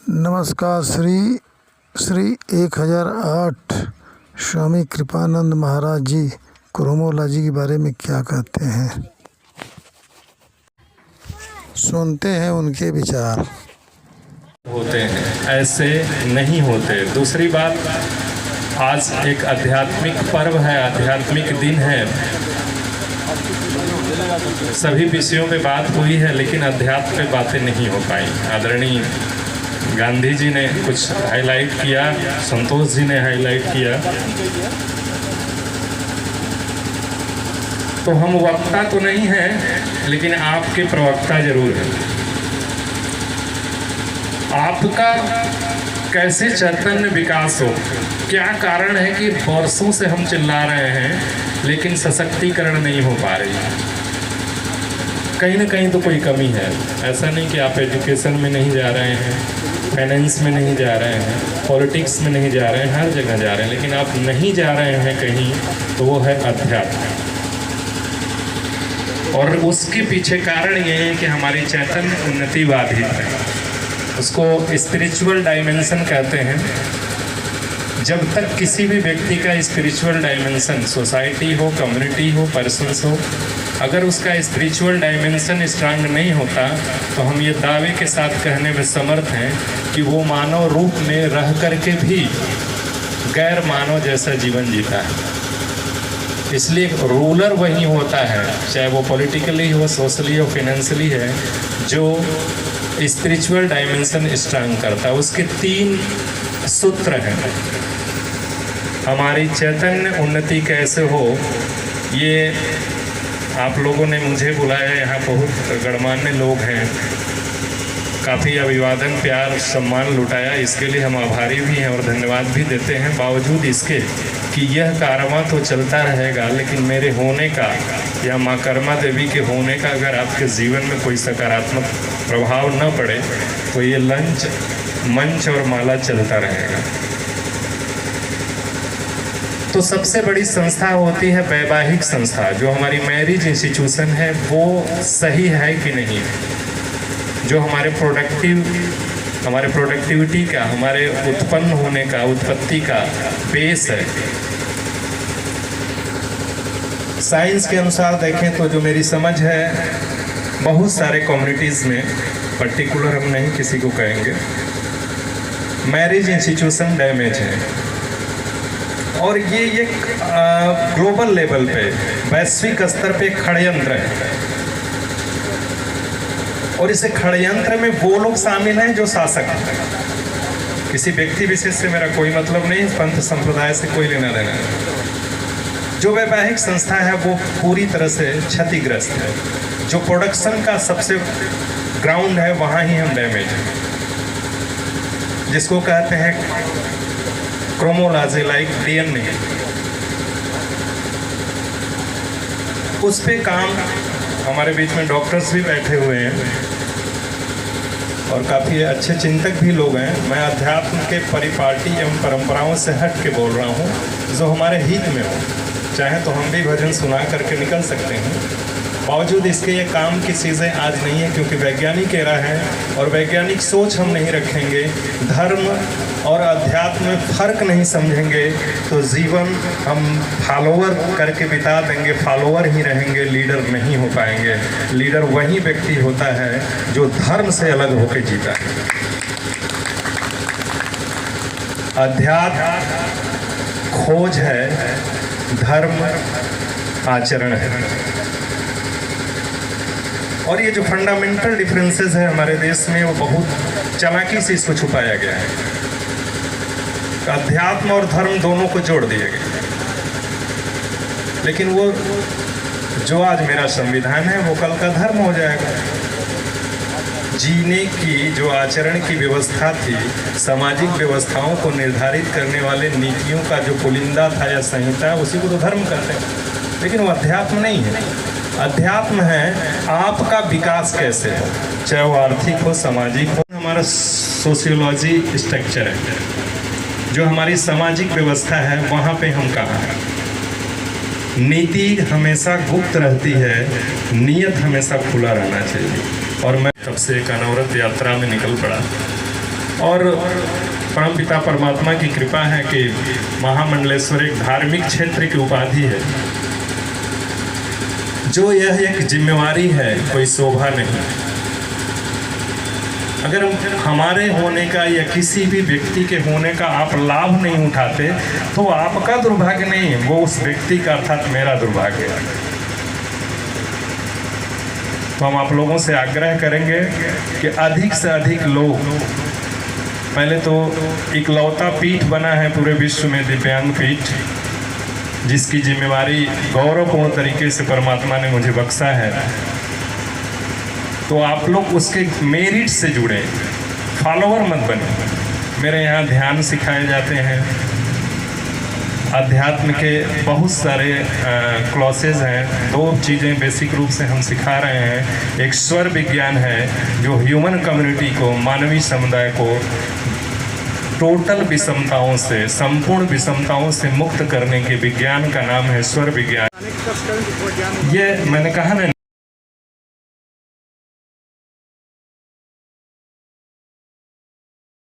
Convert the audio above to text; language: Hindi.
नमस्कार। श्री 1008 स्वामी कृपानंद महाराज जी क्रोमोलॉजी के बारे में क्या कहते हैं, सुनते हैं उनके विचार। होते हैं, ऐसे नहीं होते। दूसरी बात, आज एक आध्यात्मिक पर्व है, आध्यात्मिक दिन है। सभी विषयों पे बात हुई है, लेकिन अध्यात्म पे बातें नहीं हो पाई। आदरणीय गांधी जी ने कुछ हाईलाइट किया, संतोष जी ने हाईलाइट किया। तो हम वक्ता तो नहीं हैं, लेकिन आपके प्रवक्ता जरूर हैं। आपका कैसे चैतन्य विकास हो, क्या कारण है कि वर्षों से हम चिल्ला रहे हैं लेकिन सशक्तिकरण नहीं हो पा रही। कहीं ना कहीं तो कोई कमी है। ऐसा नहीं कि आप एजुकेशन में नहीं जा रहे हैं, फाइनेंस में नहीं जा रहे हैं, पॉलिटिक्स में नहीं जा रहे हैं, हर जगह जा रहे हैं, लेकिन आप नहीं जा रहे हैं कहीं, तो वो है अध्यात्म। और उसके पीछे कारण ये है कि हमारी चैतन्य उन्नति बाधित है। उसको स्पिरिचुअल डायमेंशन कहते हैं। जब तक किसी भी व्यक्ति का स्पिरिचुअल डायमेंशन, सोसाइटी हो, कम्युनिटी हो, पर्सन्स हो, अगर उसका स्पिरिचुअल डायमेंशन स्ट्रांग नहीं होता, तो हम ये दावे के साथ कहने में समर्थ हैं कि वो मानव रूप में रह करके भी गैर मानव जैसा जीवन जीता है। इसलिए रूलर वही होता है, चाहे वो पॉलिटिकली हो, सोशली हो, फाइनेंशियली है, जो स्पिरिचुअल डायमेंशन स्ट्रांग करता है। उसके 3 सूत्र हैं। हमारी चैतन्य उन्नति कैसे हो, ये आप लोगों ने मुझे बुलाया, यहाँ बहुत गणमान्य लोग हैं, काफ़ी अभिवादन, प्यार, सम्मान लुटाया। इसके लिए हम आभारी भी हैं और धन्यवाद भी देते हैं। बावजूद इसके कि यह कारवा तो चलता रहेगा, लेकिन मेरे होने का या माँ कर्मा देवी के होने का अगर आपके जीवन में कोई सकारात्मक प्रभाव न पड़े, तो ये मंच और माला चलता रहेगा। तो सबसे बड़ी संस्था होती है वैवाहिक संस्था। जो हमारी मैरिज इंस्टीट्यूशन है, वो सही है कि नहीं, जो हमारे प्रोडक्टिविटी का, हमारे उत्पन्न होने का, उत्पत्ति का बेस है। साइंस के अनुसार देखें तो जो मेरी समझ है, बहुत सारे कम्युनिटीज़ में, पर्टिकुलर हम नहीं किसी को कहेंगे, मैरिज इंस्टीट्यूशन डैमेज है। और ये एक ग्लोबल लेवल पे, वैश्विक स्तर पे षड्यंत्र है। और इस षड्यंत्र में वो लोग शामिल हैं जो शासक हैं। किसी व्यक्ति विशेष से मेरा कोई मतलब नहीं, पंथ संप्रदाय से कोई लेना देना नहीं। जो वैवाहिक संस्था है वो पूरी तरह से क्षतिग्रस्त है। जो प्रोडक्शन का सबसे ग्राउंड है, वहाँ ही हम डैमेज हैं, जिसको कहते हैं क्रोमोलॉजी, लाइक डीएनए। उस पे काम, हमारे बीच में डॉक्टर्स भी बैठे हुए हैं और काफ़ी अच्छे चिंतक भी लोग हैं। मैं अध्यात्म के परिपाटी एवं परंपराओं से हट के बोल रहा हूँ, जो हमारे हित में हो। चाहे तो हम भी भजन सुना करके निकल सकते हैं। बावजूद इसके ये काम की चीज़ें आज नहीं है, क्योंकि वैज्ञानिक एरा है और वैज्ञानिक सोच हम नहीं रखेंगे, धर्म और अध्यात्म में फर्क नहीं समझेंगे, तो जीवन हम फॉलोअर करके बिता देंगे, फॉलोअर ही रहेंगे, लीडर नहीं हो पाएंगे। लीडर वही व्यक्ति होता है जो धर्म से अलग होकर जीता है। अध्यात्म खोज है, धर्म आचरण है। और ये जो फंडामेंटल डिफरेंसेस है हमारे देश में, वो बहुत चालाकी से इसको छुपाया गया है। अध्यात्म और धर्म दोनों को जोड़ दिए गए, लेकिन वो जो आज मेरा संविधान है, वो कल का धर्म हो जाएगा। जीने की जो आचरण की व्यवस्था थी, सामाजिक व्यवस्थाओं को निर्धारित करने वाले नीतियों का जो पुलिंदा था या संहिता, उसी को तो धर्म कहते हैं। लेकिन वो अध्यात्म नहीं है। अध्यात्म है आपका विकास कैसे हो, चाहे वो आर्थिक हो, सामाजिक हो। हमारा सोशियोलॉजी स्ट्रक्चर है, जो हमारी सामाजिक व्यवस्था है, वहाँ पे हम कहाँ हैं। नीति हमेशा गुप्त रहती है, नियत हमेशा खुला रहना चाहिए। और मैं तब से एक अनवरत यात्रा में निकल पड़ा। और परमपिता परमात्मा की कृपा है कि महामंडलेश्वर एक धार्मिक क्षेत्र की उपाधि है, जो यह एक जिम्मेवारी है, कोई शोभा नहीं। अगर हमारे होने का या किसी भी व्यक्ति के होने का आप लाभ नहीं उठाते तो आपका दुर्भाग्य नहीं, वो उस व्यक्ति का अर्थात मेरा दुर्भाग्य है। तो हम आप लोगों से आग्रह करेंगे कि अधिक से अधिक लोग, पहले तो इकलौता पीठ बना है पूरे विश्व में दिव्यांग पीठ, जिसकी जिम्मेवारी गौरवपूर्ण तरीके से परमात्मा ने मुझे बख्शा है। तो आप लोग उसके मेरिट से जुड़े, फॉलोअर मत बने। मेरे यहाँ ध्यान सिखाए जाते हैं, अध्यात्म के बहुत सारे क्लासेज हैं। 2 चीज़ें बेसिक रूप से हम सिखा रहे हैं। एक स्वर विज्ञान है जो ह्यूमन कम्युनिटी को, मानवीय समुदाय को टोटल विषमताओं से, संपूर्ण विषमताओं से मुक्त करने के विज्ञान का नाम है स्वर विज्ञान। ये मैंने कहा ना,